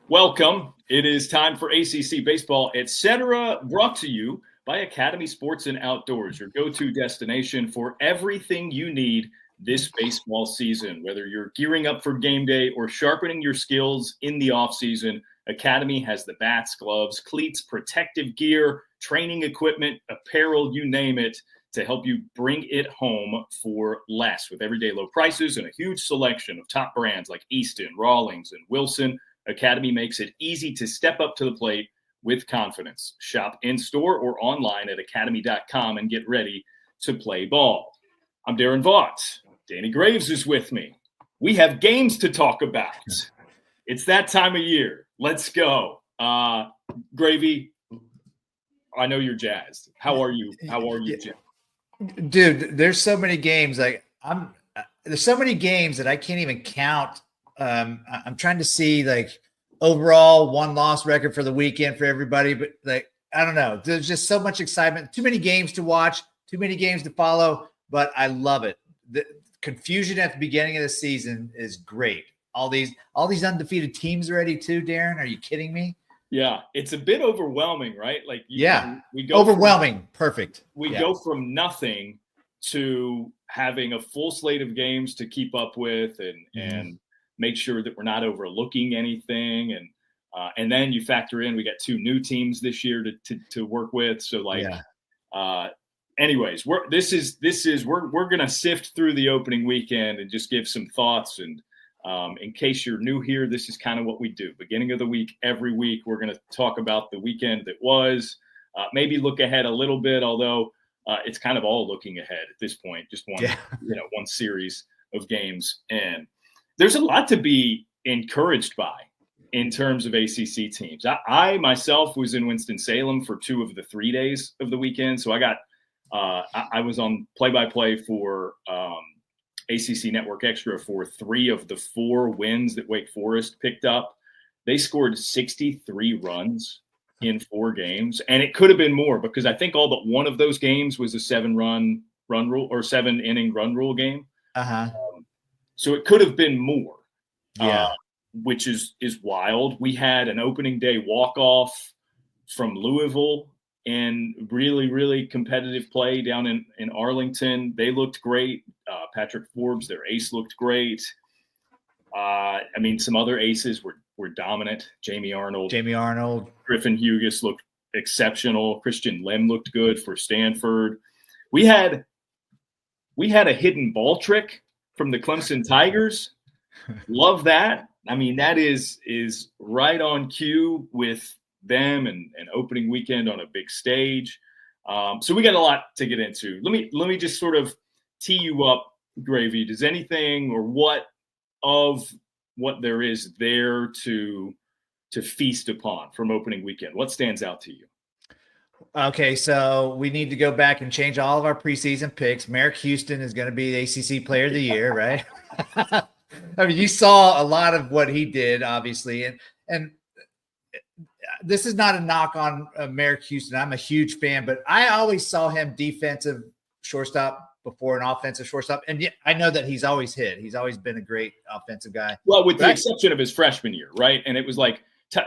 Welcome. It is time for ACC Baseball Etc, brought to you by Academy Sports and Outdoors, your go-to destination for everything you need this baseball season. Whether you're gearing up for game day or sharpening your skills in the offseason, Academy has the bats, gloves, cleats, protective gear, training equipment, apparel, you name it, to help you bring it home for less. With everyday low prices and a huge selection of top brands like Easton, Rawlings, and Wilson, Academy makes it easy to step up to the plate with confidence. Shop in-store or online at academy.com and get ready to play ball. I'm Daron Vaught. Danny Graves is with me. We have games to talk about. It's that time of year. Let's go. Gravy, I know you're jazzed. How are you? Jim? Dude, there's so many games. There's so many games that I can't even count. I'm trying to see overall one-loss record for the weekend for everybody, but I don't know. There's just so much excitement. Too many games to watch, too many games to follow, but I love it. The confusion at the beginning of the season is great. All these undefeated teams already too, Daron. Are you kidding me? Yeah, it's a bit overwhelming, right? We go overwhelming. Perfect. We go from nothing to having a full slate of games to keep up with and make sure that we're not overlooking anything. And then you factor in, we got two new teams this year to work with. So anyways, we're going to sift through the opening weekend and just give some thoughts. And in case you're new here, this is kind of what we do. Beginning of the week, every week, we're going to talk about the weekend that was, maybe look ahead a little bit, although it's kind of all looking ahead at this point, just one series of games. And there's a lot to be encouraged by in terms of ACC teams. I myself was in Winston-Salem for 2 of the 3 days of the weekend. So I was on play-by-play for ACC Network Extra for 3 of the 4 wins that Wake Forest picked up. They scored 63 runs in 4 games, and it could have been more because I think all but one of those games was a 7-run run rule or 7-inning run rule game. So it could have been more, which is wild. We had an opening day walk-off from Louisville and really, really competitive play down in Arlington. They looked great. Patrick Forbes, their ace, looked great. Some other aces were dominant. Jamie Arnold. Griffin Hughes looked exceptional. Christian Lim looked good for Stanford. We had a hidden ball trick from the Clemson Tigers. Love that. That is right on cue with them and opening weekend on a big stage. So we got a lot to get into. Let me just sort of tee you up, Gravy. Does anything or what there is there to feast upon from opening weekend? What stands out to you? Okay, so we need to go back and change all of our preseason picks. Merrick Houston is going to be the ACC Player of the Year, right? You saw a lot of what he did, obviously, and this is not a knock on Merrick Houston. I'm a huge fan, but I always saw him defensive shortstop before an offensive shortstop. And yet I know that he's always hit. He's always been a great offensive guy. Well, with the exception of his freshman year, right? And it was like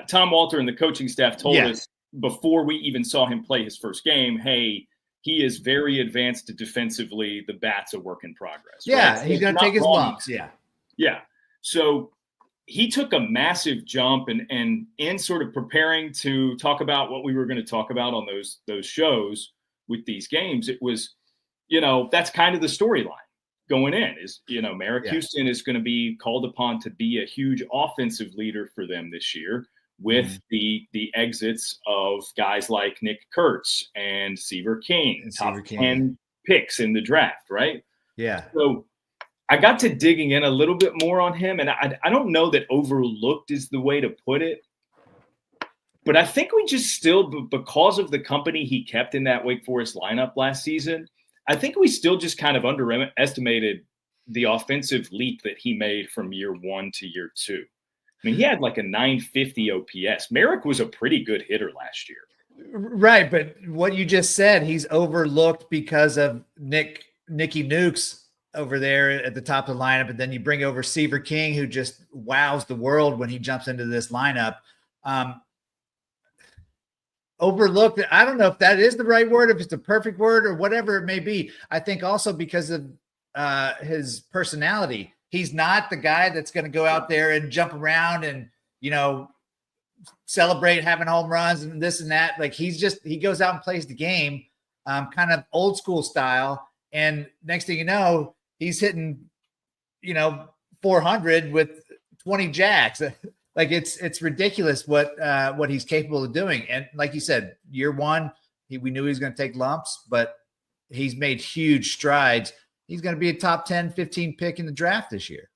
Tom Walter and the coaching staff told us before we even saw him play his first game, hey, he is very advanced defensively. The bat's a work in progress. Yeah, right? He's going to take his lumps. Yeah. So he took a massive jump and in sort of preparing to talk about what we were going to talk about on those shows with these games. It was, that's kind of the storyline going in is, Merrick Houston is going to be called upon to be a huge offensive leader for them this year with the exits of guys like Nick Kurtz and Seaver King, top 10 picks in the draft, right? Yeah. So I got to digging in a little bit more on him, and I don't know that overlooked is the way to put it, but I think we just still, because of the company he kept in that Wake Forest lineup last season, I think we still just kind of underestimated the offensive leap that he made from year 1 to year 2. He had like a 950 OPS. Merrick was a pretty good hitter last year. Right, but what you just said, he's overlooked because of Nicky Nukes over there at the top of the lineup, and then you bring over Seaver King, who just wows the world when he jumps into this lineup. Overlooked. I don't know if that is the right word, if it's the perfect word or whatever it may be. I think also because of his personality, he's not the guy that's going to go out there and jump around and, celebrate having home runs and this and that. Like he goes out and plays the game, kind of old school style. And next thing you know, he's hitting, 400 with 20 jacks. Like it's ridiculous what he's capable of doing. And like you said, year one, we knew he was going to take lumps, but he's made huge strides. He's going to be a top 10, 15 pick in the draft this year.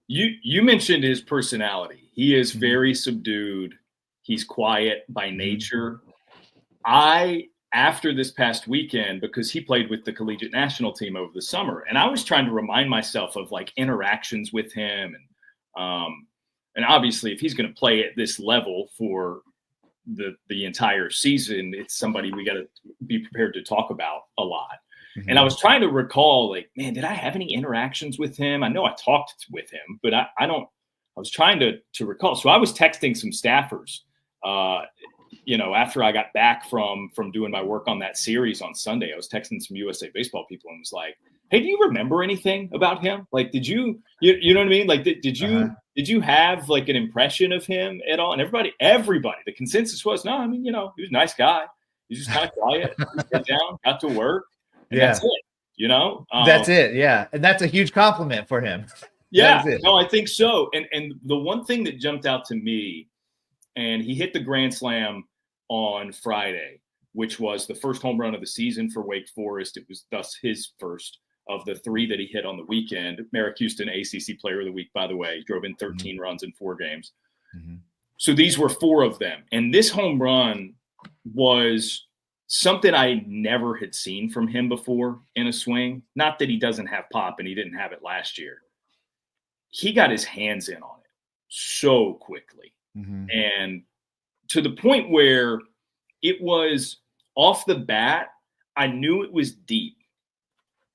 You mentioned his personality. He is very subdued. He's quiet by nature. After this past weekend, because he played with the collegiate national team over the summer, and I was trying to remind myself of like interactions with him. And obviously if he's going to play at this level for the entire season, it's somebody we got to be prepared to talk about a lot. Mm-hmm. And I was trying to recall, like, man, did I have any interactions with him? I know I talked with him, but I was trying to recall. So I was texting some staffers, after I got back from doing my work on that series on Sunday. I was texting some USA Baseball people and was like, hey, do you remember anything about him? Like, did you know what I mean? Like, did you have like an impression of him at all? And everybody, the consensus was, no, I mean, he was a nice guy. He's just kind of quiet, sit down, got to work. And that's it, that's it. Yeah. And that's a huge compliment for him. Yeah, no, I think so. And the one thing that jumped out to me, and he hit the grand slam on Friday, which was the first home run of the season for Wake Forest. It was thus his first of the 3 that he hit on the weekend. Merrick Houston, ACC Player of the Week, by the way, drove in 13 runs in 4 games. Mm-hmm. So these were 4 of them. And this home run was something I never had seen from him before in a swing. Not that he doesn't have pop and he didn't have it last year. He got his hands in on it so quickly. Mm-hmm. And to the point where it was off the bat, I knew it was deep,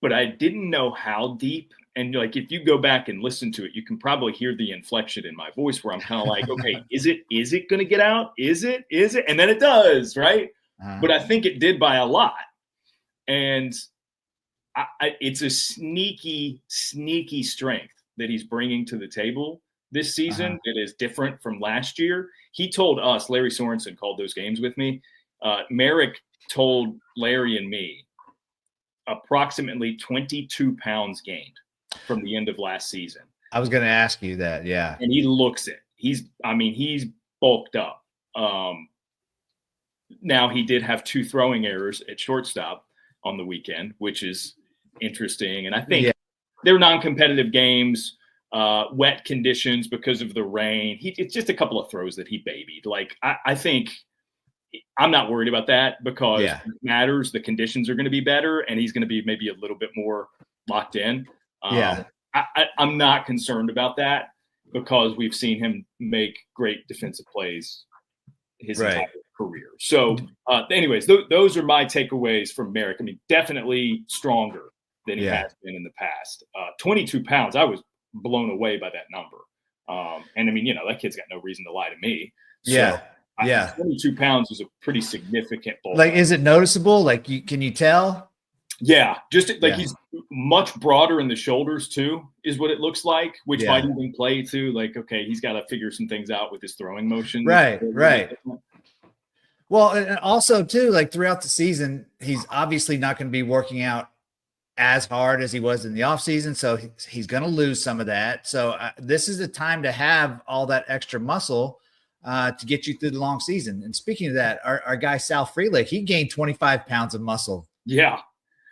but I didn't know how deep. And like, if you go back and listen to it, you can probably hear the inflection in my voice where I'm kind of like, okay, is it going to get out? Is it? And then it does, right? But I think it did by a lot. And it's a sneaky strength that he's bringing to the table this season that is different from last year. He told us, Larry Sorensen called those games with me. Marek told Larry and me approximately 22 pounds gained from the end of last season. I was going to ask you that. Yeah. And he looks it. He's bulked up. Now he did have 2 throwing errors at shortstop on the weekend, which is interesting. And I think they're non-competitive games, wet conditions because of the rain. It's just a couple of throws that he babied. Like, I think I'm not worried about that because it matters. The conditions are going to be better and he's going to be maybe a little bit more locked in. I'm not concerned about that because we've seen him make great defensive plays his entire career. So anyways, those are my takeaways from Merrick. I mean, definitely stronger than he has been in the past. 22 pounds. I was blown away by that number. And I mean, that kid's got no reason to lie to me. So, 22 pounds is a pretty significant bulk. Like, is it noticeable? Like, can you tell? Yeah. Just like he's much broader in the shoulders too, is what it looks like, which might even play to like, okay, he's got to figure some things out with his throwing motion. Right. Well, and also too, like throughout the season, he's obviously not going to be working out as hard as he was in the offseason. So he's going to lose some of that. So this is the time to have all that extra muscle to get you through the long season. And speaking of that, our guy, Sal Freelick, he gained 25 pounds of muscle. Yeah.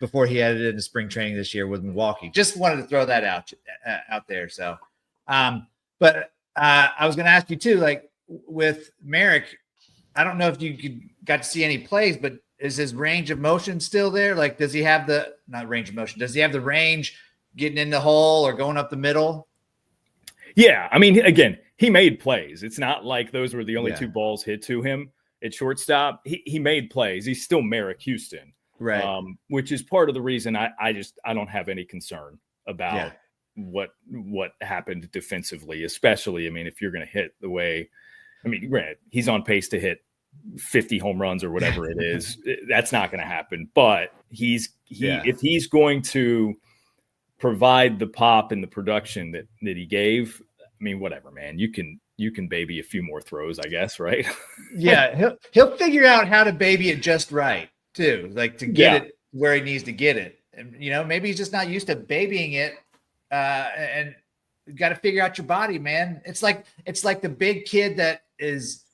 Before he headed into spring training this year with Milwaukee. Just wanted to throw that out there. So, but I was going to ask you too, like with Merrick, I don't know if you got to see any plays, but is his range of motion still there? Like, does he have not range of motion? Does he have the range getting in the hole or going up the middle? Yeah. I mean, again, he made plays. It's not like those were the only 2 balls hit to him at shortstop. He made plays. He's still Merrick Houston. Right. Which is part of the reason I don't have any concern about what happened defensively, especially, I mean, if you're going to hit the way, I mean, granted, he's on pace to hit 50 home runs or whatever it is. That's not going to happen. But if he's going to provide the pop and the production that he gave, I mean, whatever, man, you can baby a few more throws, I guess, right? Yeah, he'll figure out how to baby it just right too, like to get it where he needs to get it. And maybe he's just not used to babying it, and you got to figure out your body, man. It's like the big kid that is,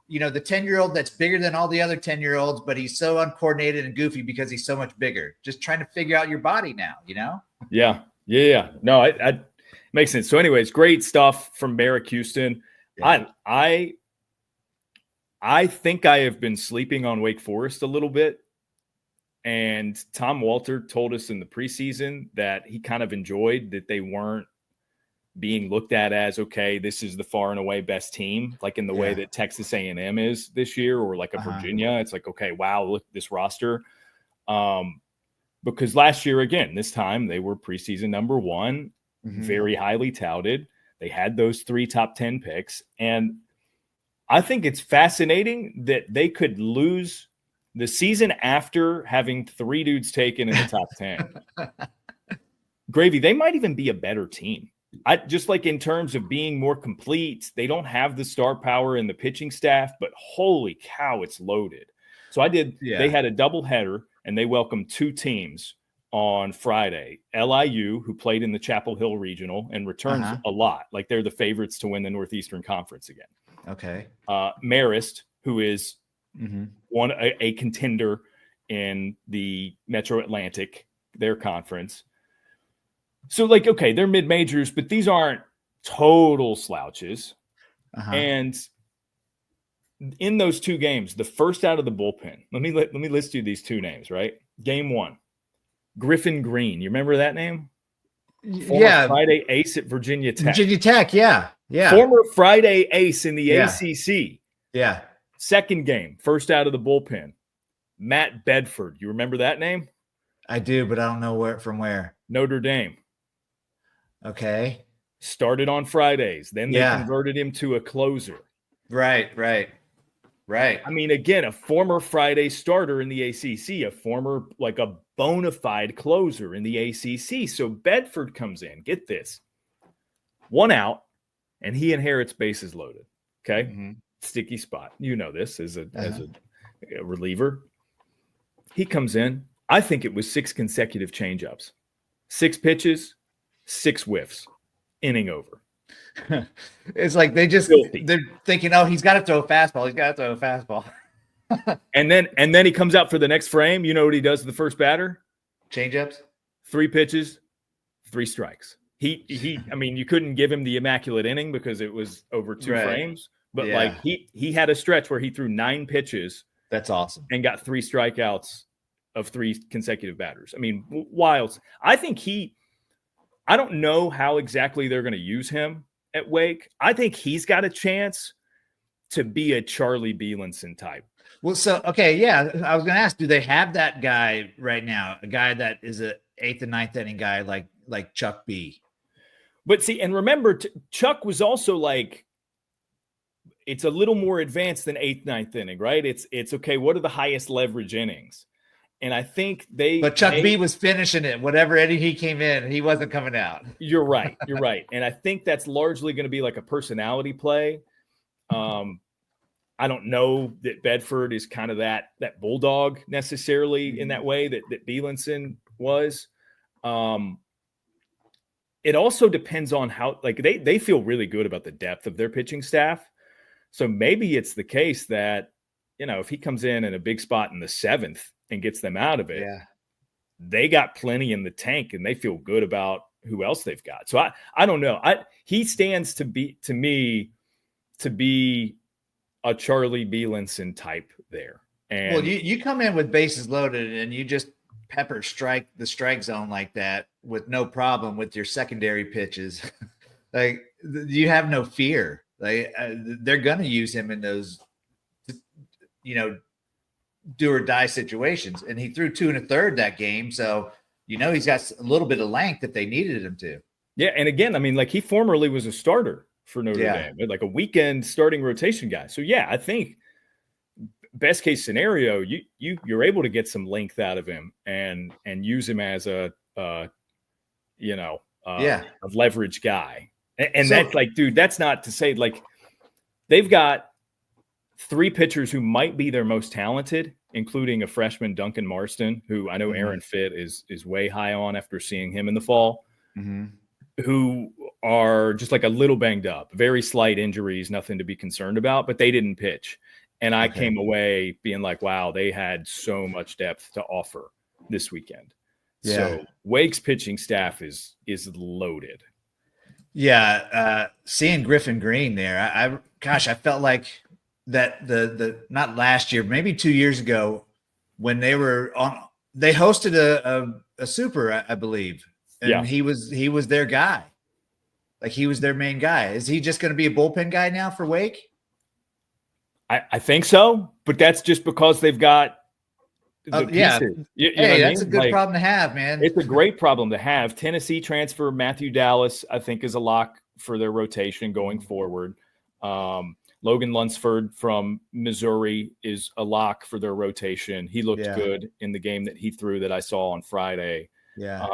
the 10-year-old that's bigger than all the other 10-year-olds, but he's so uncoordinated and goofy because he's so much bigger. Just trying to figure out your body now, Yeah. No, I makes sense. So anyways, great stuff from Merrick Houston. Yeah. I think I have been sleeping on Wake Forest a little bit. And Tom Walter told us in the preseason that he kind of enjoyed that they weren't being looked at as, okay, this is the far and away best team, like in the way that Texas A&M is this year, or like a Virginia. It's like, okay, wow, look at this roster. Because last year, again, this time they were preseason number one, very highly touted. They had those 3 top 10 picks. And I think it's fascinating that they could lose the season after having 3 dudes taken in the top 10. Gravy, they might even be a better team. Just like in terms of being more complete, they don't have the star power in the pitching staff, but holy cow, it's loaded. So they had a doubleheader and they welcomed 2 teams on Friday. LIU, who played in the Chapel Hill Regional and returns a lot, like they're the favorites to win the Northeastern Conference again. Okay. Marist, who is a contender in the Metro Atlantic, their conference. So, like, okay, they're mid-majors, but these aren't total slouches. And in those 2 games, the first out of the bullpen, let me list you these 2 names, right? Game 1, Griffin Green. You remember that name? Former Friday ace at Virginia Tech. Virginia Tech, yeah. Former Friday ace in the ACC. Yeah. Second game, first out of the bullpen, Matt Bedford. You remember that name? I do, but I don't know from where. Notre Dame. Okay. Started on Fridays. Then they converted him to a closer. Right. I mean, again, a former Friday starter in the ACC, a former, like a bona fide closer in the ACC. So Bedford comes in, get this, 1 out, and he inherits bases loaded. Okay. Sticky spot. You know this as a reliever. He comes in. I think it was 6 consecutive changeups, 6 pitches, 6 whiffs, inning over. It's like they're thinking, oh, he's got to throw a fastball. and then he comes out for the next frame. You know what he does to the first batter? Changeups, 3 pitches, 3 strikes. He I mean, you couldn't give him the immaculate inning because it was over 2 frames, but like he had a stretch where he threw 9 pitches. That's awesome. And got 3 strikeouts of 3 consecutive batters. I mean, wild. I think I don't know how exactly they're going to use him at Wake. I think he's got a chance to be a Charlie Bielenson type. Well, so, okay, yeah. I was going to ask, do they have that guy right now? A guy that is a 8th and 9th inning guy like Chuck B? But see, and remember, Chuck was also like, it's a little more advanced than 8th, 9th inning, right? It's okay, what are the highest leverage innings? And I think But Chuck B was finishing it. Whatever inning he came in, he wasn't coming out. You're right. And I think that's largely going to be like a personality play. I don't know that Bedford is kind of that bulldog necessarily in that way that Bielenson was. It also depends on how, like, they feel really good about the depth of their pitching staff. So maybe it's the case that, if he comes in a big spot in the 7th and gets them out of it, they got plenty in the tank and they feel good about who else they've got. So I don't know. He stands to be a Charlie Bielenson type there. And well, you come in with bases loaded and you just pepper strike the strike zone like that with no problem with your secondary pitches. Like, you have no fear. Like, they're going to use him in those, do or die situations. And he threw 2 1/3 that game. So he's got a little bit of length if they needed him to. Yeah, and again, I mean, like he formerly was a starter for Notre Dame, like a weekend starting rotation guy. So yeah, I think best case scenario, you're able to get some length out of him and use him as a leverage guy. And that's like, dude, that's not to say like they've got 3 pitchers who might be their most talented, including a freshman, Duncan Marston, who I know Aaron Fitt is way high on after seeing him in the fall, who are just like a little banged up, very slight injuries, nothing to be concerned about, but they didn't pitch. And I came away being like, wow, they had so much depth to offer this weekend. Yeah. So Wake's pitching staff is loaded. Yeah. Seeing Griffin Green there, I felt like that the not last year, maybe 2 years ago when they hosted a super, I believe. And he was their guy. Like he was their main guy. Is he just going to be a bullpen guy now for Wake? I think so, but that's just because they've got the pieces. That's a good problem to have, man. It's a great problem to have. Tennessee transfer Matthew Dallas, I think, is a lock for their rotation going forward. Logan Lunsford from Missouri is a lock for their rotation. He looked good in the game that he threw that I saw on Friday. Yeah.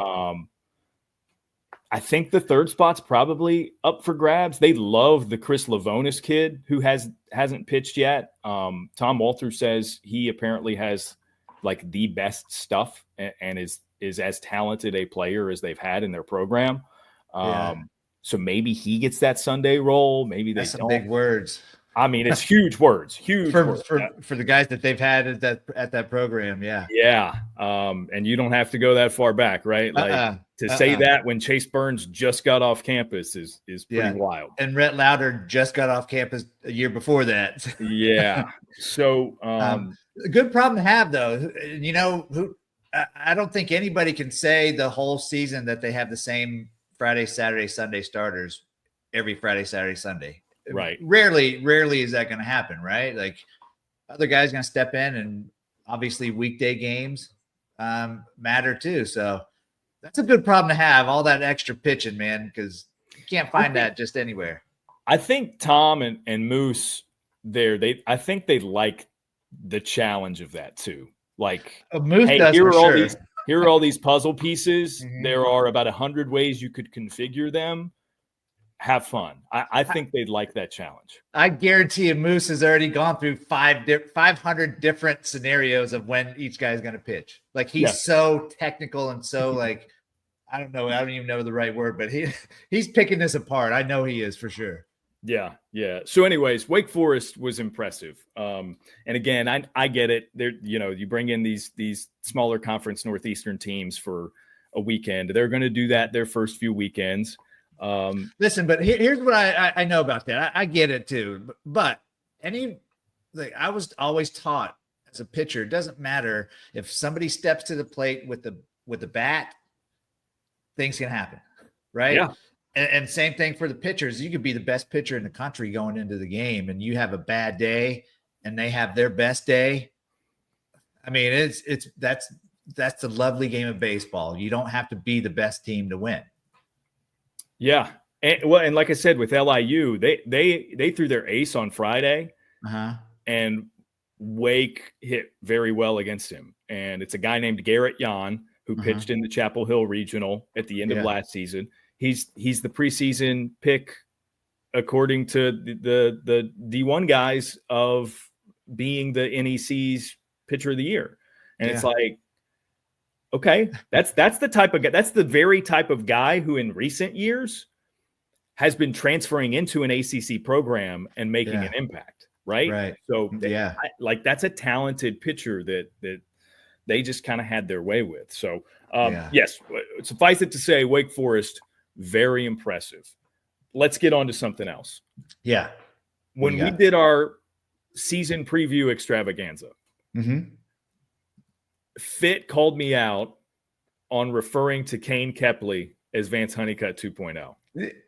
I think the third spot's probably up for grabs. They love the Chris Lavonis kid who hasn't pitched yet. Tom Walter says he apparently has like the best stuff and is as talented a player as they've had in their program. So maybe he gets that Sunday role. Maybe they don't. Big words. I mean, it's huge words, for the guys that they've had at that program. Yeah. Yeah. And you don't have to go that far back, right? Like to say that when Chase Burns just got off campus is pretty wild. And Rhett Lauder just got off campus a year before that. Yeah. So a good problem to have though. I don't think anybody can say the whole season that they have the same Friday, Saturday, Sunday starters every Friday, Saturday, Sunday. Right. Rarely is that going to happen, right? Like other guys going to step in, and obviously weekday games matter too. So that's a good problem to have, all that extra pitching, man, because you can't find that just anywhere. I think Tom and Moose there, I think they like the challenge of that too. Like, Moose hey, does here are all these puzzle pieces. There are about 100 ways you could configure them. Have fun. I think they'd like that challenge. I guarantee you Moose has already gone through 500 different scenarios of when each guy's going to pitch. Like he's so technical and so like, I don't even know the right word, but he's picking this apart. I know he is for sure. Yeah. Yeah. So anyways, Wake Forest was impressive. And again, I get it. There, you bring in these smaller conference Northeastern teams for a weekend. They're going to do that their first few weekends. Listen, but here's what I know about that. I get it too, but I was always taught as a pitcher, it doesn't matter if somebody steps to the plate with the bat, things can happen, right? Yeah. And same thing for the pitchers. You could be the best pitcher in the country going into the game, and you have a bad day, and they have their best day. I mean, that's the lovely game of baseball. You don't have to be the best team to win. Yeah. And like I said, with LIU, they threw their ace on Friday, and Wake hit very well against him. And it's a guy named Garrett Yon who pitched in the Chapel Hill Regional at the end of last season. He's the preseason pick, according to the D1 guys, of being the NEC's pitcher of the year. And it's like, okay, that's the type of guy. That's the very type of guy who in recent years has been transferring into an ACC program and making an impact, right? Right. So that's a talented pitcher that they just kind of had their way with. So yes, suffice it to say, Wake Forest, very impressive. Let's get on to something else. Yeah. When we did our season preview extravaganza, Fit called me out on referring to Kane Kepley as Vance Honeycutt 2.0.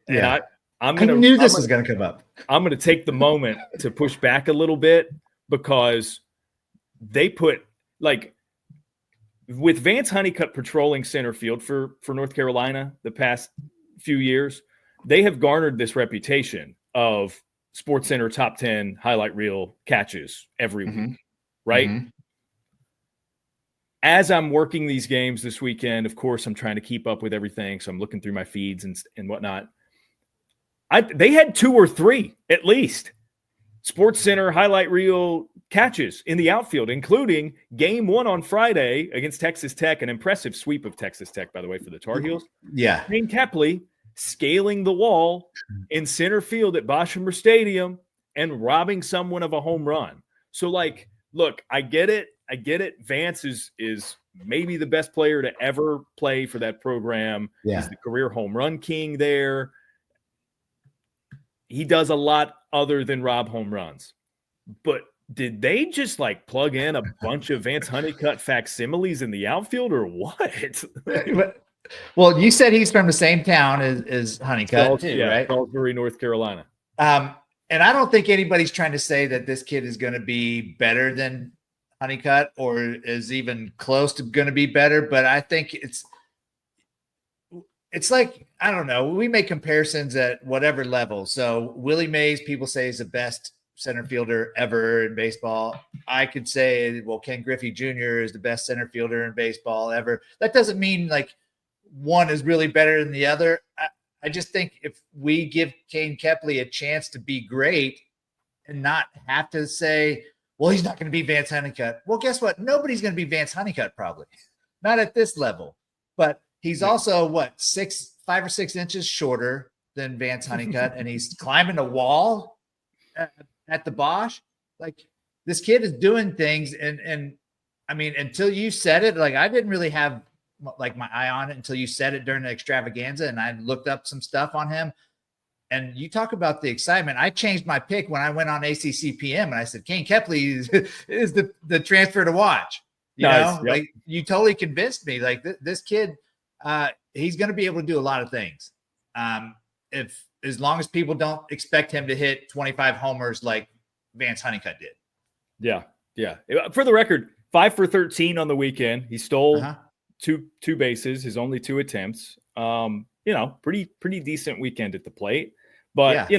Yeah. And I knew this was going to come up. I'm going to take the moment to push back a little bit, because they put, like, with Vance Honeycutt patrolling center field for North Carolina the past few years, they have garnered this reputation of SportsCenter top 10 highlight reel catches every week, right? Mm-hmm. As I'm working these games this weekend, of course, I'm trying to keep up with everything. So I'm looking through my feeds and whatnot. They had 2 or 3 at least SportsCenter highlight reel catches in the outfield, including game 1 on Friday against Texas Tech, an impressive sweep of Texas Tech, by the way, for the Tar Heels. Yeah. Kane Kepley scaling the wall in center field at Boshamer Stadium and robbing someone of a home run. So, like, look, I get it. Vance is maybe the best player to ever play for that program. Yeah. He's the career home run king there. He does a lot other than rob home runs. But did they just like plug in a bunch of Vance Honeycutt facsimiles in the outfield or what? Well, you said he's from the same town as Honeycutt too, right? Salisbury, North Carolina. And I don't think anybody's trying to say that this kid is going to be better than Honeycutt or is even close to going to be better. But I think it's like, I don't know. We make comparisons at whatever level. So Willie Mays, people say, is the best center fielder ever in baseball. I could say, well, Ken Griffey Jr. is the best center fielder in baseball ever. That doesn't mean like one is really better than the other. I just think if we give Kane Kepley a chance to be great and not have to say, well, he's not going to be Vance Honeycutt. Well, guess what? Nobody's going to be Vance Honeycutt, probably. Not at this level. But he's also, 5 or 6 inches shorter than Vance Honeycutt, and he's climbing a wall at the Bosch. Like, this kid is doing things, and I mean, until you said it, like, I didn't really have like my eye on it until you said it during the extravaganza, and I looked up some stuff on him. And you talk about the excitement. I changed my pick when I went on ACC PM, and I said Kane Kepley is the transfer to watch. You know, yep. Like, you totally convinced me. Like, this kid, he's going to be able to do a lot of things. If as long as people don't expect him to hit 25 homers like Vance Honeycutt did. Yeah. For the record, 5 for 13 on the weekend. He stole two bases, his only 2 attempts. Pretty decent weekend at the plate. But,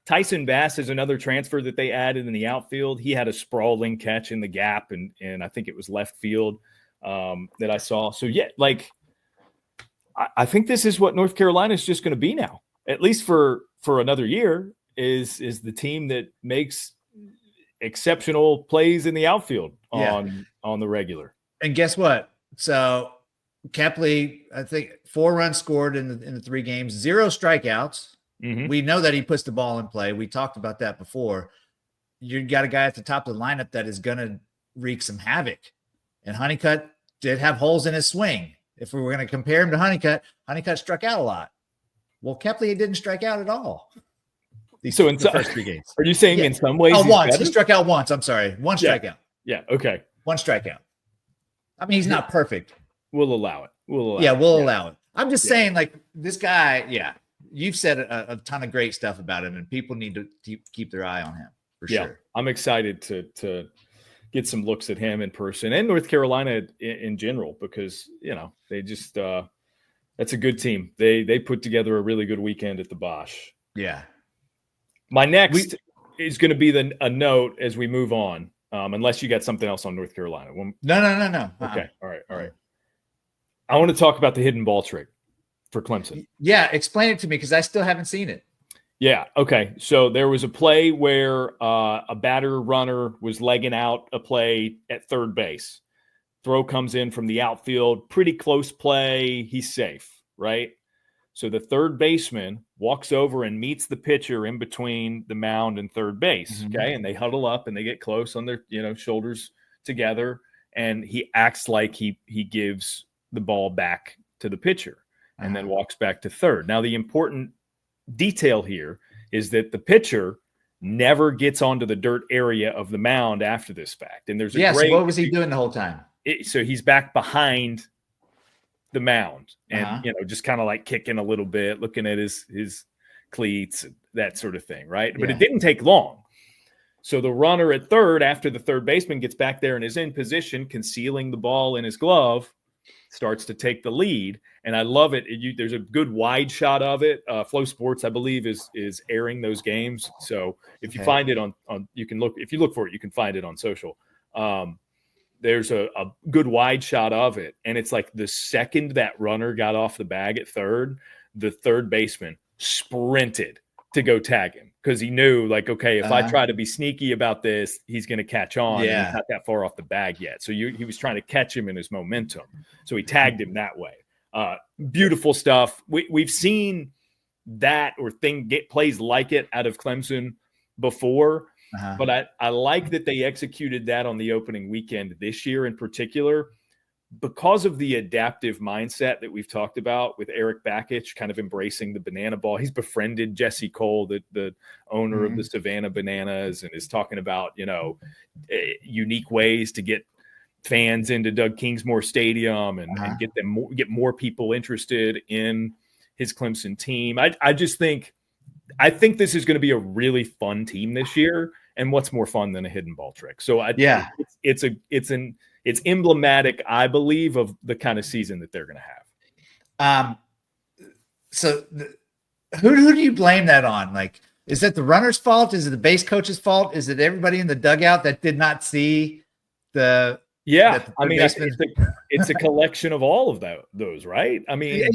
Tyson Bass is another transfer that they added in the outfield. He had a sprawling catch in the gap, and I think it was left field that I saw. So, yeah, like, I think this is what North Carolina is just going to be now, at least for another year, is the team that makes exceptional plays in the outfield on the regular. And guess what? So Kepley, I think 4 runs scored in the 3 games, 0 strikeouts. Mm-hmm. We know that he puts the ball in play. We talked about that before. You got a guy at the top of the lineup that is going to wreak some havoc. And Honeycutt did have holes in his swing. If we were going to compare him to Honeycutt struck out a lot. Well, Kepley didn't strike out at all. The first 3 games. Are you saying in some ways? Once. He struck out once. I'm sorry. 1 strikeout. Yeah. Okay. 1 strikeout. I mean, he's not perfect. We'll allow it. We'll allow it. I'm just saying, like, this guy, you've said a ton of great stuff about him, and people need to keep their eye on him for sure. I'm excited to get some looks at him in person and North Carolina in general, because, they just that's a good team. They put together a really good weekend at the Bosch. Yeah. My next is going to be a note as we move on, unless you got something else on North Carolina. No. Okay. All right. I want to talk about the hidden ball trick for Clemson. Yeah. Explain it to me, because I still haven't seen it. Yeah. Okay. So there was a play where a batter runner was legging out a play at third base. Throw comes in from the outfield, pretty close play. He's safe, right? So the third baseman walks over and meets the pitcher in between the mound and third base. Mm-hmm. Okay. And they huddle up and they get close on their, shoulders together. And he acts like he gives the ball back to the pitcher and then walks back to third. Now, the important detail here is that the pitcher never gets onto the dirt area of the mound after this fact. And there's so what was he doing the whole time? So he's back behind the mound and, just kind of like kicking a little bit, looking at his cleats, that sort of thing. Right. But it didn't take long. So the runner at third, after the third baseman gets back there and is in position, concealing the ball in his glove, starts to take the lead. And I love it. There's a good wide shot of it. Flow Sports, I believe, is airing those games. So if you find it on you can look. If you look for it, you can find it on social. There's a good wide shot of it, and it's like the second that runner got off the bag at third, the third baseman sprinted to go tag him because he knew, like, okay, if I try to be sneaky about this, he's going to catch on. And he's not that far off the bag yet. So he was trying to catch him in his momentum. So he tagged him that way. Beautiful stuff. We've seen that or plays like it out of Clemson before. But I like that they executed that on the opening weekend this year in particular, because of the adaptive mindset that we've talked about with Eric Bakich kind of embracing the banana ball. He's befriended Jesse Cole, the owner of the Savannah Bananas, and is talking about, unique ways to get fans into Doug Kingsmore Stadium and get more people interested in his Clemson team. I think this is going to be a really fun team this year. And what's more fun than a hidden ball trick? So it's emblematic, I believe, of the kind of season that they're going to have. Who do you blame that on? Like, is it the runner's fault? Is it the base coach's fault? Is it everybody in the dugout that did not see the? Yeah, it's a collection of all of those, right? I mean,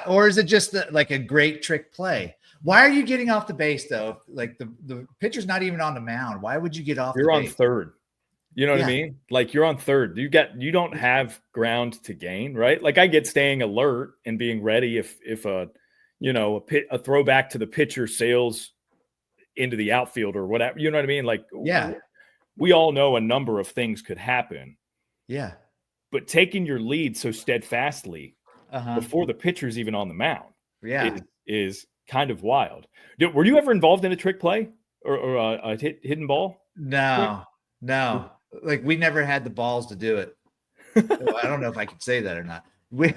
or is it just like a great trick play? Why are you getting off the base though? Like the pitcher's not even on the mound. Why would you get off? You're on third. You know what I mean? Like, you're on third. You don't have ground to gain, right? Like, I get staying alert and being ready if a throwback to the pitcher sails into the outfield or whatever. You know what I mean? Like, we all know a number of things could happen. Yeah. But taking your lead so steadfastly before the pitcher's even on the mound is kind of wild. Were you ever involved in a trick play or a hidden ball? No. Like, we never had the balls to do it. I don't know if I can say that or not. We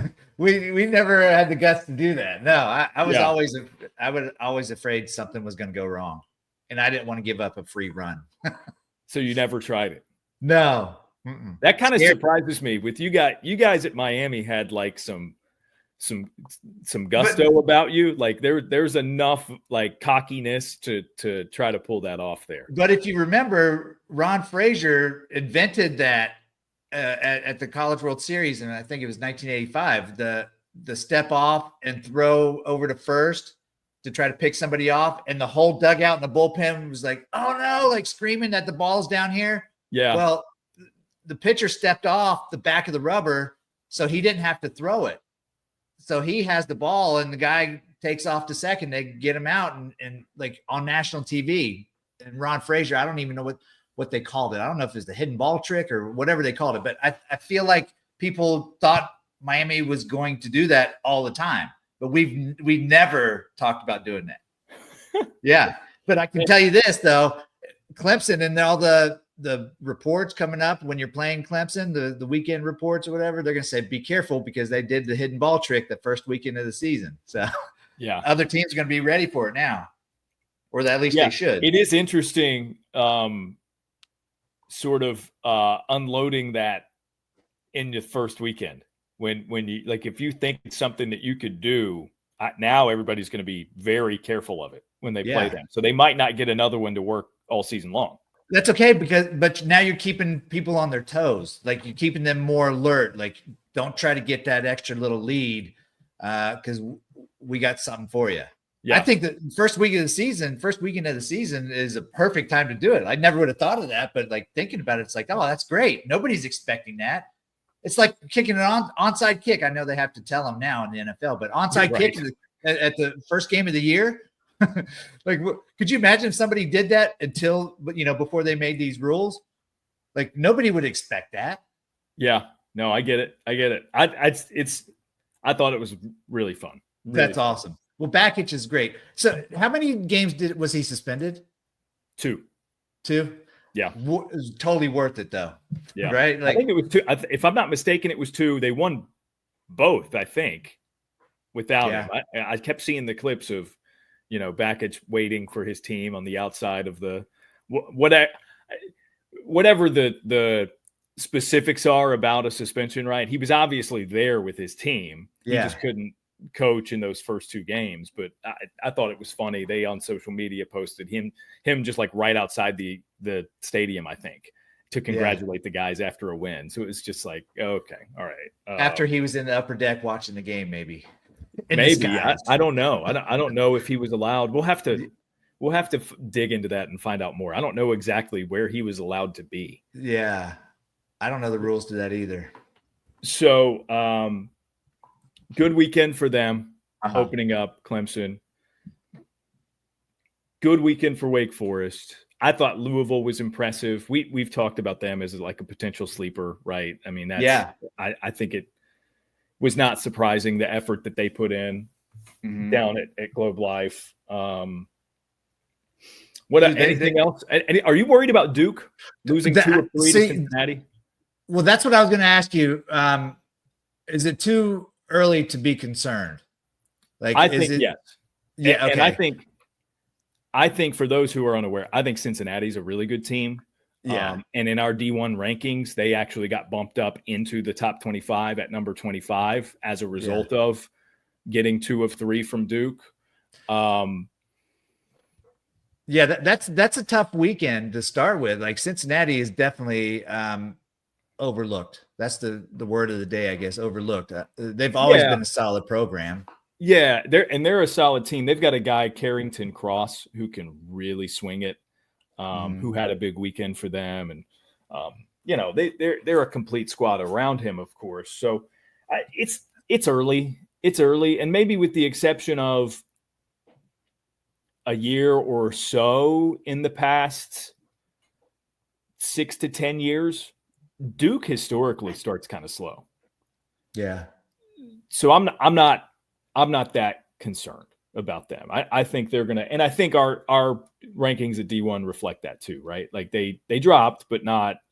never had the guts to do that. No, I was always afraid something was going to go wrong, and I didn't want to give up a free run. So you never tried it? No. That kind of surprises me. With you guys at Miami had like some gusto about you. Like, there's enough like cockiness to try to pull that off there. But if you remember, Ron Frazier invented that at the College World Series, and I think it was 1985. The step off and throw over to first to try to pick somebody off, and the whole dugout and the bullpen was like, "Oh no!" like screaming that the ball's down here. Yeah. Well, the pitcher stepped off the back of the rubber, so he didn't have to throw it. So he has the ball, and the guy takes off to second. They get him out, and like on national TV. And Ron Frazier, I don't even know what they called it. I don't know if it's the hidden ball trick or whatever they called it. But I feel like people thought Miami was going to do that all the time. But we never talked about doing that. Yeah. But I can tell you this, though. Clemson and all the reports coming up when you're playing Clemson, the weekend reports or whatever, they're going to say, be careful because they did the hidden ball trick the first weekend of the season. So other teams are going to be ready for it now, or at least they should. It is interesting sort of unloading that in the first weekend when you, like, if you think it's something that you could do, now everybody's going to be very careful of it when they play them. So they might not get another one to work all season long. That's okay but now you're keeping people on their toes. Like, you're keeping them more alert. Like, don't try to get that extra little lead because we got something for you. Yeah. I think the first weekend of the season is a perfect time to do it. I never would have thought of that, but like thinking about it, it's like, oh, that's great. Nobody's expecting that. It's like kicking an onside kick. I know they have to tell them now in the NFL, but onside kick at the first game of the year. Like, could you imagine if somebody did that before they made these rules? Like, nobody would expect that. Yeah, no, I get it. I thought it was really fun. That's awesome. Well, Bakich is great. So how many games was he suspended? 2. Yeah. It was totally worth it though. Yeah. Right. Like, I think it was 2. If I'm not mistaken, it was 2. They won both, I think, without him. I kept seeing the clips of, Bakich waiting for his team on the outside of the whatever the specifics are about a suspension, right? He was obviously there with his team. He just couldn't coach in those first 2 games. But I thought it was funny. They on social media posted him just like right outside the stadium, I think, to congratulate the guys after a win. So it was just like, okay, all right. After he was in the upper deck watching the game, maybe. I don't know. I don't know if he was allowed. We'll have to dig into that and find out more. I don't know exactly where he was allowed to be. Yeah. I don't know the rules to that either. So, good weekend for them, opening up Clemson. Good weekend for Wake Forest. I thought Louisville was impressive. We've talked about them as like a potential sleeper, right? I mean, I think it was not surprising the effort that they put in down at Globe Life. Anything else? Are you worried about Duke losing 2 or 3 to Cincinnati? Well, that's what I was going to ask you. Is it too early to be concerned? I think yes. Yeah, okay. And I think for those who are unaware, I think Cincinnati's a really good team. Yeah. And in our D1 rankings, they actually got bumped up into the top 25 at number 25 as a result of getting 2 of 3 from Duke. That's a tough weekend to start with. Like Cincinnati is definitely overlooked. That's the word of the day, I guess. Overlooked. They've always been a solid program. Yeah, they're a solid team. They've got a guy, Carrington Cross, who can really swing it. Who had a big weekend for them, and they're a complete squad around him, of course. So it's early, and maybe with the exception of a year or so in the past 6 to 10 years, Duke historically starts kind of slow. Yeah. So I'm not that concerned about them. I think they're going to, and I think our rankings at D1 reflect that too, right? Like they dropped, but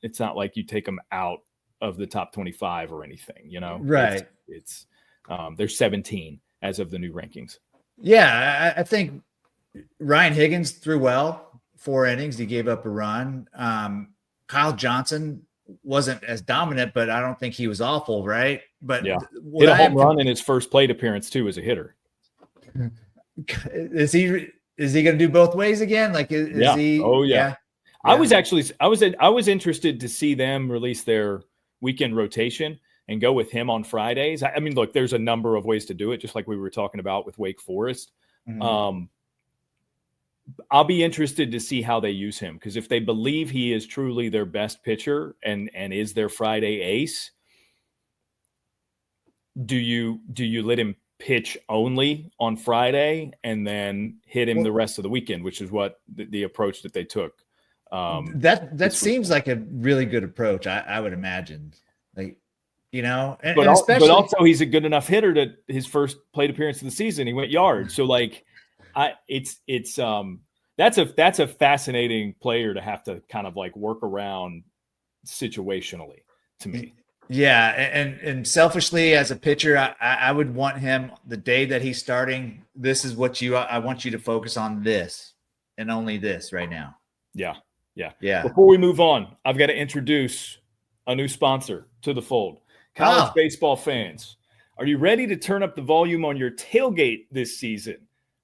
it's not like you take them out of the top 25 or anything, Right. It's they're 17 as of the new rankings. Yeah. I think Ryan Higgins threw well, 4 innings. He gave up a run. Kyle Johnson wasn't as dominant, but I don't think he was awful, right? But hit a home run in his first plate appearance too as a hitter. Is he going to do both ways again? Like, is he? Oh yeah. I was interested to see them release their weekend rotation and go with him on Fridays. I mean, look, there's a number of ways to do it, just like we were talking about with Wake Forest. I'll be interested to see how they use him, because if they believe he is truly their best pitcher and is their Friday ace, do you let him pitch only on Friday and then hit him the rest of the weekend, which is what the approach that they took. That seems like a really good approach. I would imagine, like, but also he's a good enough hitter that his first plate appearance of the season, he went yard. So like, that's a fascinating player to have to kind of like work around situationally to me. Yeah, and selfishly as a pitcher, I would want him the day that he's starting. This is what I want you to focus on, this and only this right now. Yeah. Before we move on, I've got to introduce a new sponsor to the fold. College baseball fans, are you ready to turn up the volume on your tailgate this season?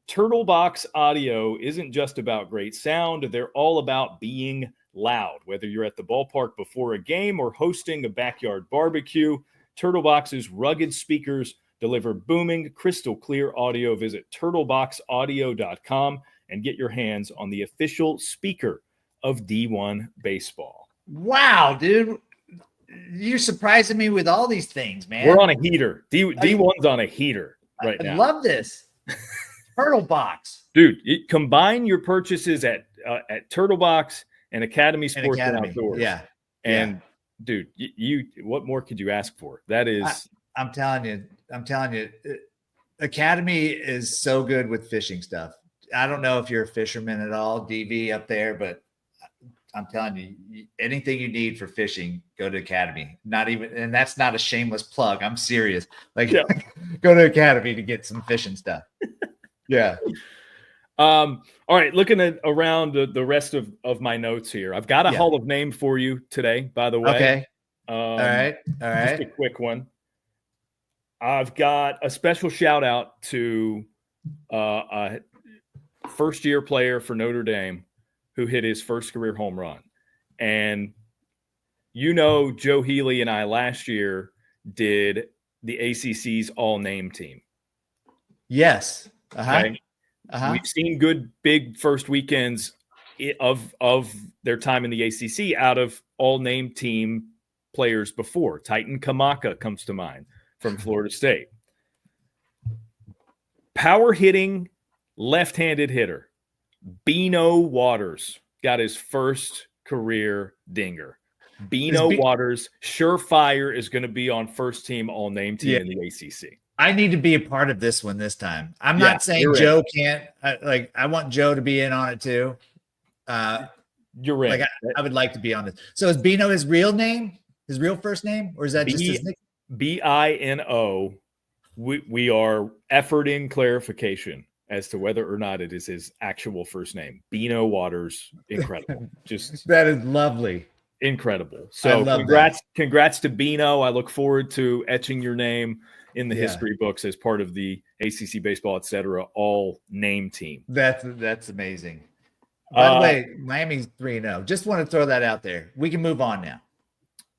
Turtle Box Audio isn't just about great sound. They're all about being loud. Whether you're at the ballpark before a game or hosting a backyard barbecue, Turtle Box's rugged speakers deliver booming, crystal clear audio. Visit turtleboxaudio.com and get your hands on the official speaker of D1 baseball. Wow, dude. You're surprising me with all these things, man. We're on a heater. D1's on a heater right now. I love this. Turtle Box. Dude, combine your purchases at Turtle Box and Academy Sports and Outdoors. Yeah. And dude, you what more could you ask for? That is I'm telling you, Academy is so good with fishing stuff. I don't know if you're a fisherman at all, DV up there, but I'm telling you, anything you need for fishing, go to Academy. And that's not a shameless plug. I'm serious. Like, go to Academy to get some fishing stuff. Yeah. All right, looking at around the rest of my notes here. I've got a Hall of Name for you today, by the way. Okay. All right. Just a quick one. I've got a special shout out to a first-year player for Notre Dame who hit his first career home run. And Joe Healy and I last year did the ACC's all-name team. Yes. Okay? We've seen good big first weekends of their time in the ACC out of all-name team players before. Titan Kamaka comes to mind from Florida State. Power hitting, left-handed hitter. Bino Waters got his first career dinger. Waters, surefire, is going to be on first team all-name team in the ACC. I need to be a part of this one this time. I'm not saying Joe can't. I want Joe to be in on it too. You're right. I would like to be on this. So is Bino his real name? His real first name? Or is that just his nickname? Bino. We are efforting clarification as to whether or not it is his actual first name. Bino Waters. Incredible. Just that is lovely. Incredible. So congrats to Bino. I look forward to etching your name in the history books as part of the ACC Baseball Etc. all name team. That's amazing. By the way, Miami's 3-0. Just want to throw that out there. We can move on now.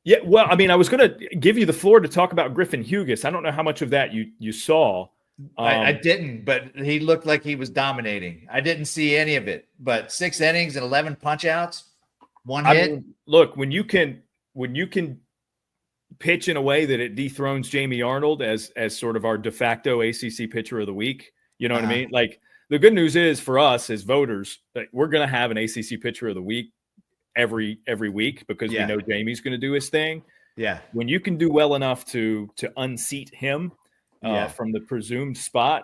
Yeah, well, I mean, I was going to give you the floor to talk about Griffin Hughes. I don't know how much of that you saw. I didn't, but he looked like he was dominating. I didn't see any of it, but 6 innings and 11 punch outs, one hit. Mean, look, when you can pitch in a way that it dethrones Jamie Arnold as sort of our de facto ACC pitcher of the week, you know what I mean? Like, the good news is for us as voters, that we're going to have an ACC pitcher of the week every week because we know Jamie's going to do his thing. Yeah. When you can do well enough to unseat him from the presumed spot,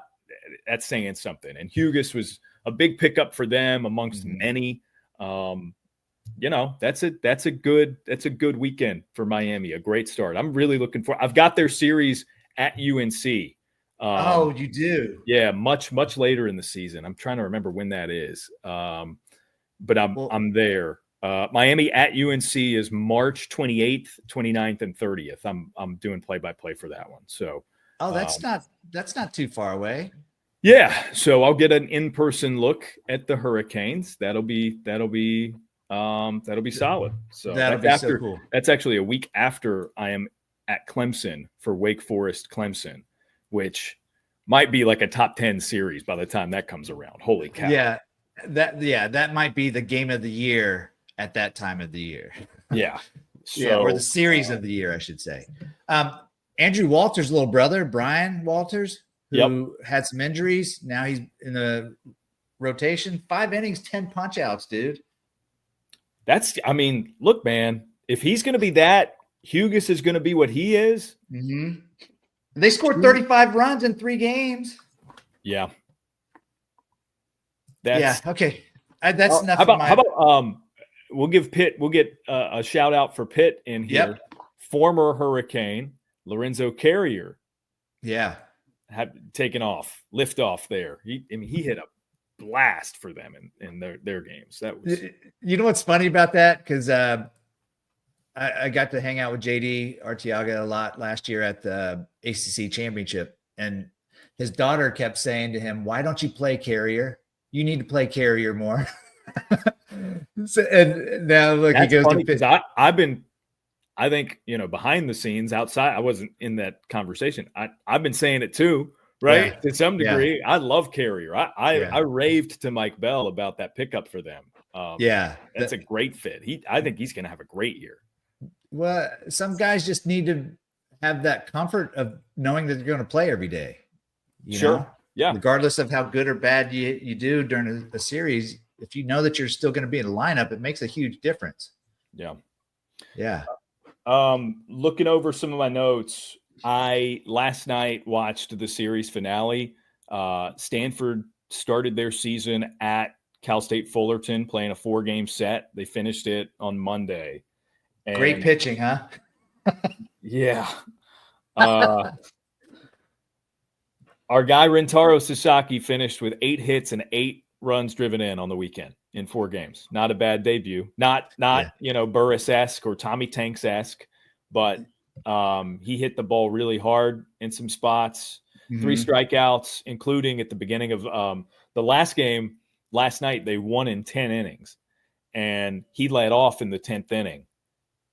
that's saying something. And Hughes was a big pickup for them amongst many. That's a good weekend for Miami. A great start. I'm really looking for. I've got their series at UNC. You do? Yeah, much later in the season. I'm trying to remember when that is. But I'm there. Miami at UNC is March 28th, 29th, and 30th. I'm doing play-by-play for that one. So that's not too far away. Yeah, so I'll get an in-person look at the Hurricanes. That'll be solid. So so cool. That's actually a week after I am at Clemson for Wake Forest Clemson, which might be like a top 10 series by the time that comes around. Holy cow. Yeah. That might be the game of the year at that time of the year. Yeah. Or the series of the year, I should say. Andrew Walters' little brother, Brian Walters, who had some injuries. Now he's in the rotation. 5 innings, 10 punch outs, dude. Look, man, if he's going to be that, Hughes is going to be what he is. Mm-hmm. They scored 35 runs in 3 games. Yeah. Okay. That's enough. How about we'll get a shout out for Pitt in here. Yep. Former Hurricane Lorenzo Carrier. Yeah. Had taken off, lift off there. He hit a blast for them in their games. That was. You know what's funny about that? Because I got to hang out with JD Arteaga a lot last year at the ACC Championship, and his daughter kept saying to him, "Why don't you play Carrier? You need to play Carrier more." And now look, that's he goes funny, to Pitt. I think, behind the scenes outside, I wasn't in that conversation. I've been saying it too, right? Yeah. To some degree. Yeah. I love Carrier. I raved to Mike Bell about that pickup for them. That's a great fit. I think he's going to have a great year. Well, some guys just need to have that comfort of knowing that they're going to play every day. You know? Yeah. Regardless of how good or bad you do during a series, if you know that you're still going to be in the lineup, it makes a huge difference. Yeah. Yeah. Looking over some of my notes, I last night watched the series finale. Stanford started their season at Cal State Fullerton playing a 4-game set. They finished it on Monday. Great pitching, huh? Yeah. Our guy Rentaro Sasaki finished with 8 hits and 8 runs driven in on the weekend in 4 games. Not a bad debut. Not Burris-esque or Tommy Tanks-esque, but he hit the ball really hard in some spots. 3 strikeouts, including at the beginning of the last game last night. They won in 10 innings, and he led off in the 10th inning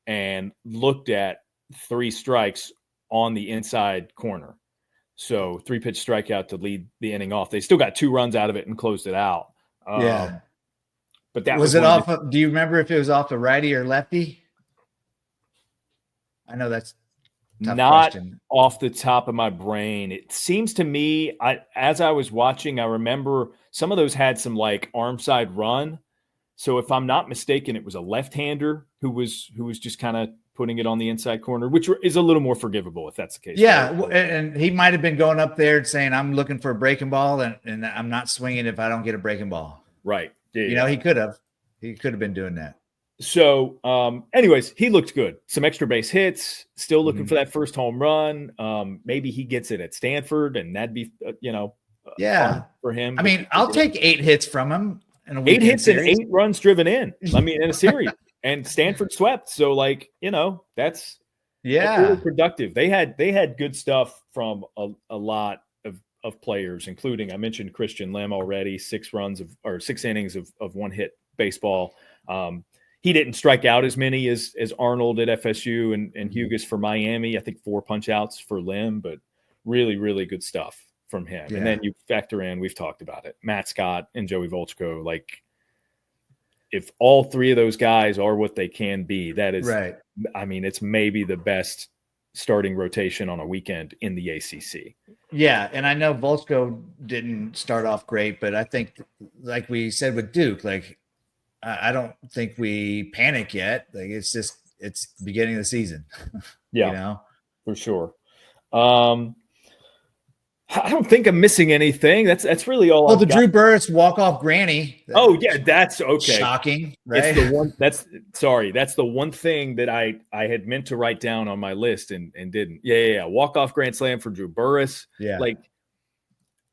and looked at 3 strikes on the inside corner. So 3-pitch strikeout to lead the inning off. They still got 2 runs out of it and closed it out. But that was it off of, do you remember if it was off the righty or lefty? I know that's a tough not question. Off the top of my brain. It seems to me, as I was watching, I remember some of those had some like arm side run. So if I'm not mistaken, it was a left-hander who was just kind of putting it on the inside corner, which is a little more forgivable if that's the case. Yeah, and he might have been going up there and saying, I'm looking for a breaking ball, and I'm not swinging if I don't get a breaking ball. Right. Yeah. He could have been doing that. So anyways, he looked good. Some extra base hits, still looking for that first home run. Maybe he gets it at Stanford, and that'd be, fun for him. I mean, I'll take 8 hits from him. 8 hits series. And 8 runs driven in. I mean, in a series. And Stanford swept. So that's really productive. They had good stuff from a lot of players, including, I mentioned Christian Lim already, 6 innings of 1-hit baseball. He didn't strike out as many as Arnold at FSU and Hughes for Miami. I think 4 punch outs for Lim, but really, really good stuff from him. Yeah. And then you factor in, we've talked about it, Matt Scott and Joey Volchko. Like, if all 3 of those guys are what they can be, that is right. I mean, it's maybe the best starting rotation on a weekend in the ACC. Yeah, and I know Volchko didn't start off great, but I think, like we said with Duke, like, I don't think we panic yet. Like, it's the beginning of the season. Yeah, for sure. I don't think I'm missing anything. That's really all. Oh, the Drew Burris walk-off granny. That's okay. Shocking, right? It's the one. That's the one thing that I had meant to write down on my list and didn't. Yeah. Walk-off grand slam for Drew Burris. Yeah, like,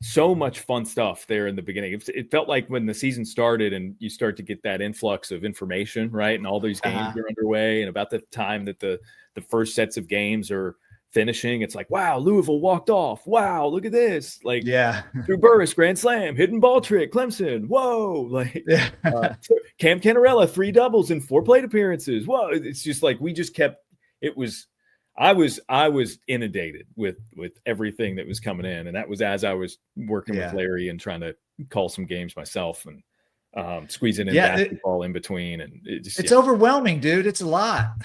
so much fun stuff there in the beginning. It felt like when the season started and you start to get that influx of information, right? And all these games are underway, and about the time that the first sets of games are finishing, it's like, wow, Louisville walked off. Wow, look at this. Like, Drew Burris, grand slam, hidden ball trick, Clemson. Whoa. Like, Cam Cannarella, 3 doubles in 4 plate appearances. Whoa. It's just like, we just kept, I was inundated with everything that was coming in. And that was as I was working with Larry and trying to call some games myself and squeezing in basketball in between. And it's overwhelming, dude. It's a lot.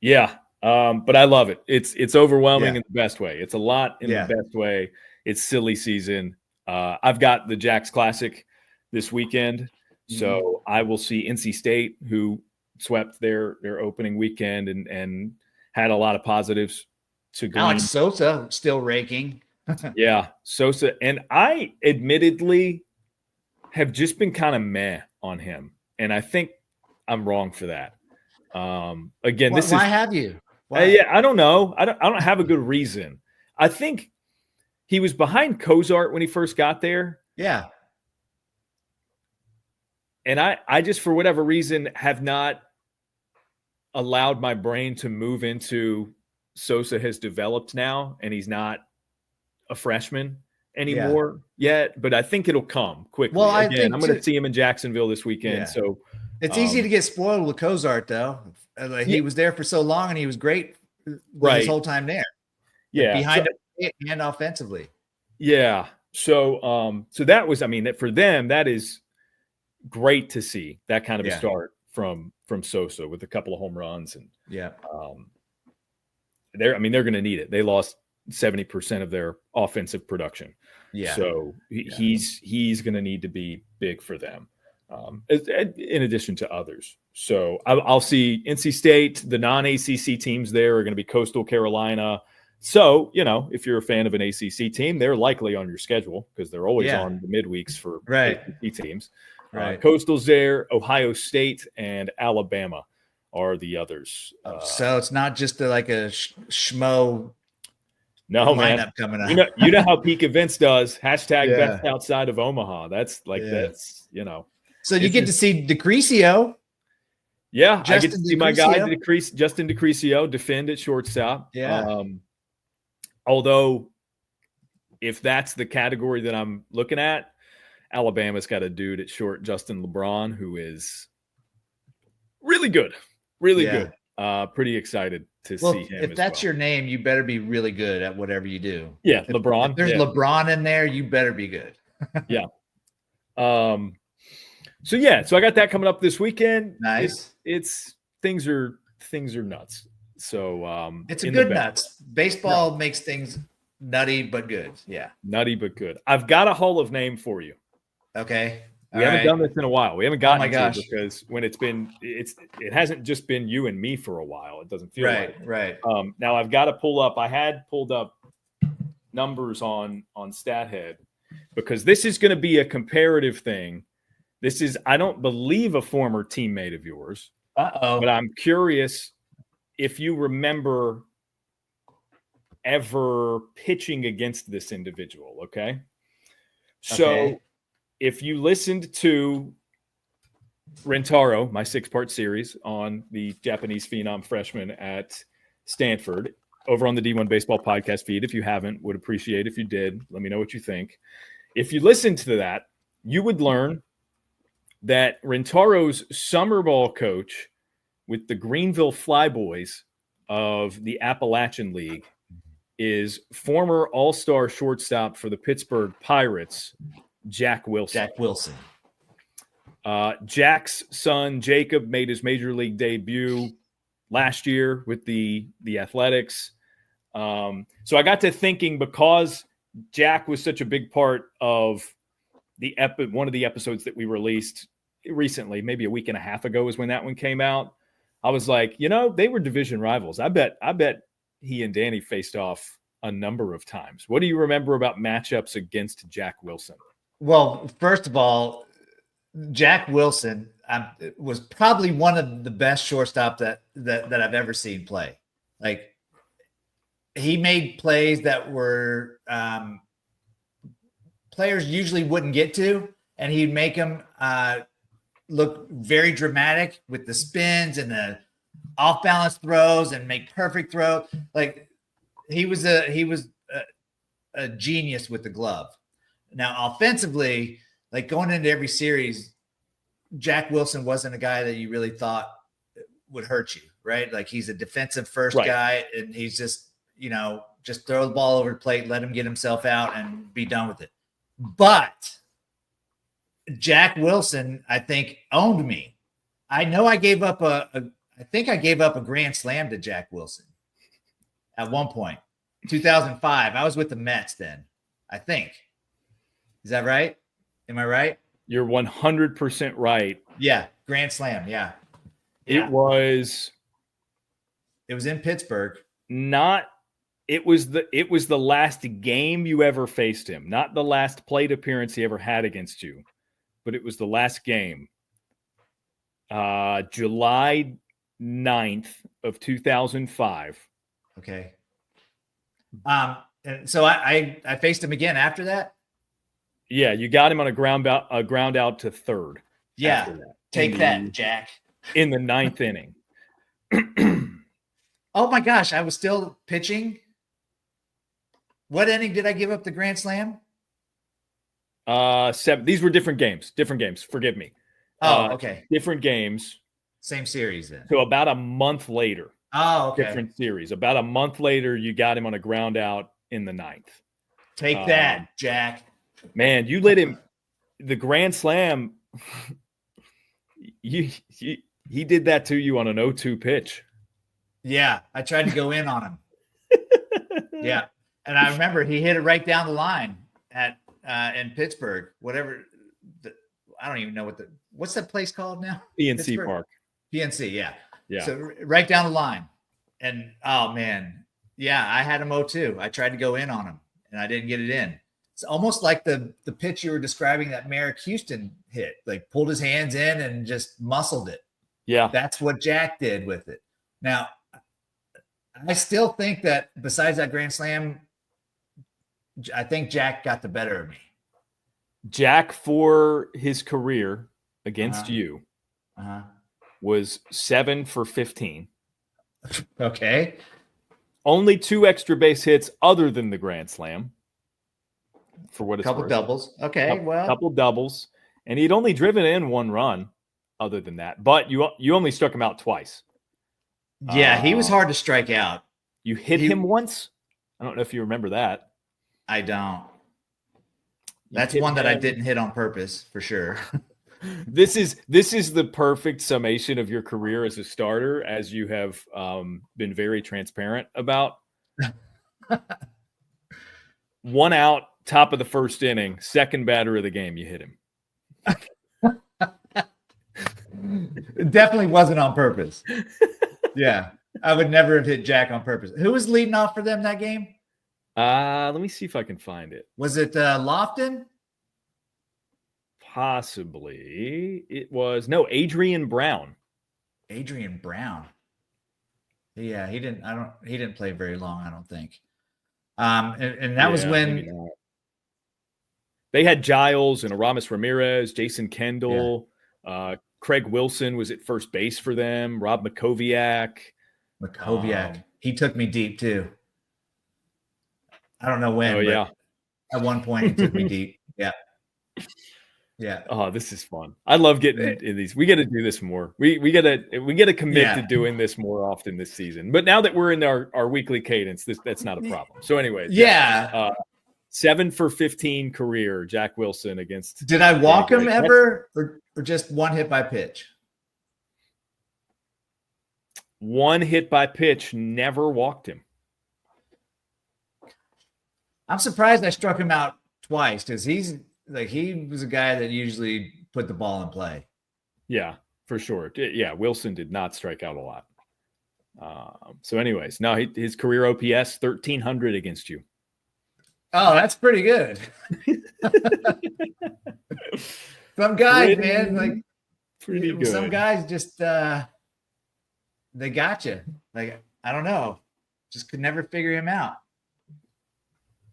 Yeah. But I love it. It's overwhelming in the best way. It's a lot in the best way. It's silly season. I've got the Jacks Classic this weekend. So I will see NC State, who swept their opening weekend and had a lot of positives to go. Alex Sosa still raking. Yeah, Sosa. And I admittedly have just been kind of meh on him. And I think I'm wrong for that. Again, why have you? I don't know. I don't have a good reason. I think he was behind Cozart when he first got there. Yeah. And I just, for whatever reason, have not allowed my brain to move into Sosa has developed now, and he's not a freshman anymore yet, but I think it'll come quickly. Well, I'm going to see him in Jacksonville this weekend. Yeah. So it's easy to get spoiled with Cozart, though. Like, he was there for so long, and he was great his whole time there. Yeah, behind and offensively. Yeah. So that was, I mean, for them, that is great to see that kind of a start from Sosa with a couple of home runs, and they're going to need it. They lost 70% of their offensive production. Yeah. So he's going to need to be big for them. In addition to others. So I'll see NC State. The non-ACC teams there are going to be Coastal Carolina. So, if you're a fan of an ACC team, they're likely on your schedule because they're always on the midweeks for ACC teams. Right. Coastal's there. Ohio State and Alabama are the others. So it's not just like a schmo No, man. Lineup coming up. You know how Peak Events does. Hashtag best outside of Omaha. That's that's, So you get to see DeCrisio. Yeah, I get to see my guy, Justin DeCrisio, defend at shortstop. Yeah. Although, if that's the category that I'm looking at, Alabama's got a dude at short, Justin LeBron, who is really good. Really good. Pretty excited to see him. If that's your name, you better be really good at whatever you do. Yeah, LeBron. If there's LeBron in there, you better be good. Yeah. So I got that coming up this weekend. Nice. It's things are nuts. So it's a good nuts. Baseball makes things nutty but good. Yeah. Nutty but good. I've got a Hall of Name for you. Okay. We haven't done this in a while. We haven't gotten to it because when it hasn't just been you and me for a while. It doesn't feel like it. Right. Now I've got to pull up. I had pulled up numbers on StatHead because this is going to be a comparative thing. This is, I don't believe, a former teammate of yours. But I'm curious if you remember ever pitching against this individual. Okay. So if you listened to Rentaro, my 6-part series on the Japanese phenom freshman at Stanford, over on the D1 Baseball podcast feed, if you haven't, would appreciate if you did. Let me know what you think. If you listened to that, you would learn that Rentaro's summer ball coach with the Greenville Flyboys of the Appalachian League is former all-star shortstop for the Pittsburgh Pirates, Jack Wilson. Jack's son, Jacob, made his major league debut last year with the Athletics. So I got to thinking, because Jack was such a big part of one of the episodes that we released recently, maybe a week and a half ago is when that one came out. I was like, they were division rivals. I bet he and Danny faced off a number of times. What do you remember about matchups against Jack Wilson? Well, first of all, Jack Wilson was probably one of the best shortstop that I've ever seen play. Like, he made plays that were players usually wouldn't get to, and he'd make them look very dramatic with the spins and the off-balance throws and make perfect throw. Like, he was a genius with the glove. Now, offensively, like, going into every series, Jack Wilson wasn't a guy that you really thought would hurt you, right? Like, he's a defensive first guy, and he's just, just throw the ball over the plate, let him get himself out and be done with it. But Jack Wilson, I think, owned me. I know I gave up I think I gave up a grand slam to Jack Wilson at one point, 2005. I was with the Mets then, I think. Is that right? Am I right? You're 100% right. Yeah, grand slam. Yeah. It was in Pittsburgh. It was the last game you ever faced him, not the last plate appearance he ever had against you, but it was the last game. July 9th of 2005. Okay. And so I faced him again after that. Yeah, you got him on a ground out to third. Yeah, take that, Jack. In the 9th inning. Oh my gosh, I was still pitching. What inning did I give up the grand slam? 7. These were different games. Forgive me. Oh, okay. Different games. Same series then. So about a month later. Oh, okay. Different series. About a month later, you got him on a ground out in the 9th. Take that, Jack. Man, you let him. The grand slam. He did that to you on an 0-2 pitch. Yeah, I tried to go in on him. Yeah, and I remember he hit it right down the line at in Pittsburgh. Whatever, I don't even know what's that place called now? PNC Pittsburgh? Park. PNC, yeah. Yeah. So right down the line, and oh man, yeah, I had him 0-2. I tried to go in on him, and I didn't get it in. It's almost like the pitch you were describing that Merrick Houston hit, like pulled his hands in and just muscled it. Yeah. That's what Jack did with it. Now, I still think that besides that grand slam, I think Jack got the better of me. Jack, for his career against you, was 7 for 15. Okay. Only 2 extra base hits other than the grand slam. For what it's worth. Couple doubles. Okay, couple doubles. And he'd only driven in 1 run other than that. But you only struck him out twice. Yeah, he was hard to strike out. You hit him once? I don't know if you remember that. I don't. That's one that I didn't hit on purpose, for sure. This is the perfect summation of your career as a starter, as you have been very transparent about. 1 out, top of the first inning, second batter of the game, you hit him. It definitely wasn't on purpose. Yeah, I would never have hit Jack on purpose. Who was leading off for them that game? Let me see if I can find it. Was it Lofton? Possibly. It was Adrian Brown. Adrian Brown. Yeah, he didn't play very long, I don't think. And that was when they had Giles and Aramis Ramirez, Jason Kendall, Craig Wilson was at first base for them, Rob Makoviak. He took me deep too. I don't know when. But at one point he took me deep. Yeah. Yeah. Oh, this is fun. I love getting in these. We got to do this more. We got to commit to doing this more often this season. But now that we're in our weekly cadence, that's not a problem. So anyway, 7 for 15 career, Jack Wilson against. Did I walk him ever, or just 1 hit by pitch? 1 hit by pitch, never walked him. I'm surprised I struck him out twice, because he was a guy that usually put the ball in play. Yeah, for sure. Yeah, Wilson did not strike out a lot. So anyways, no, his career OPS 1,300 against you. Oh, that's pretty good. Some guys, pretty good. Some guys just they got you. Like, I don't know, just could never figure him out.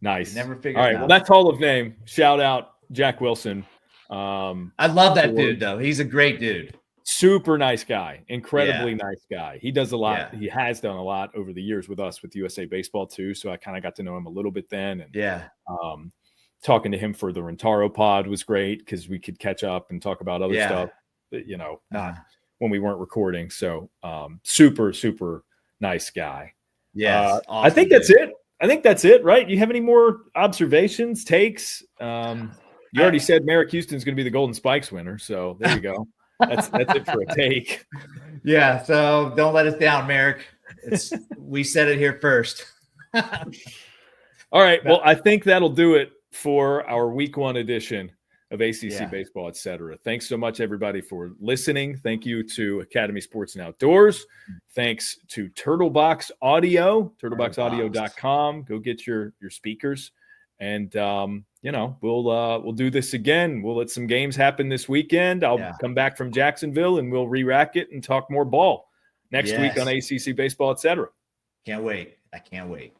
Nice. Never figured. All right. Well, that's Hall of Fame. Shout out Jack Wilson. I love that dude, though. He's a great dude. Super nice guy. Incredibly nice guy. He does a lot. Yeah. He has done a lot over the years with us with USA Baseball too. So I kind of got to know him a little bit then. And talking to him for the Rentaro pod was great because we could catch up and talk about other stuff, not when we weren't recording. So super, super nice guy. Yeah. Awesome, I think that's it. Right? You have any more observations, takes? You already said Merrick Houston's going to be the Golden Spikes winner. So there you go. That's it for a take. Yeah. So don't let us down, Merrick. We said it here first. All right. Well, I think that'll do it for our week 1 edition of ACC Baseball Etc. Thanks so much, everybody, for listening. Thank you to Academy Sports and Outdoors. Thanks to Turtlebox Audio, turtleboxaudio.com. Go get your speakers. And, we'll do this again. We'll let some games happen this weekend. I'll come back from Jacksonville and we'll re-rack it and talk more ball next week on ACC Baseball Etc. Can't wait. I can't wait.